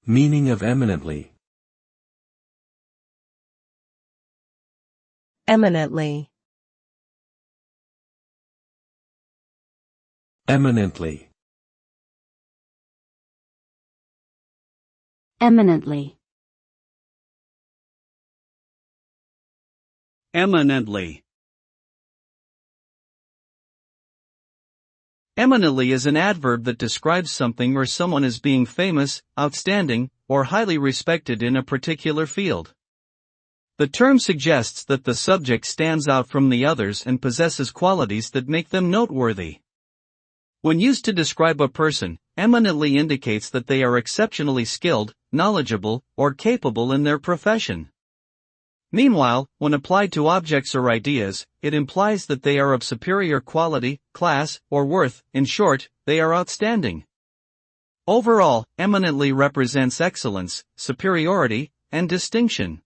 Meaning of eminently. Eminently. Eminently. Eminently. Eminently. Eminently is an adverb that describes something or someone as being famous, outstanding, or highly respected in a particular field. The term suggests that the subject stands out from the others and possesses qualities that make them noteworthy. When used to describe a person, eminently indicates that they are exceptionally skilled, knowledgeable, or capable in their profession. Meanwhile, when applied to objects or ideas, it implies that they are of superior quality, class, or worth. In short, they are outstanding. Overall, eminently represents excellence, superiority, and distinction.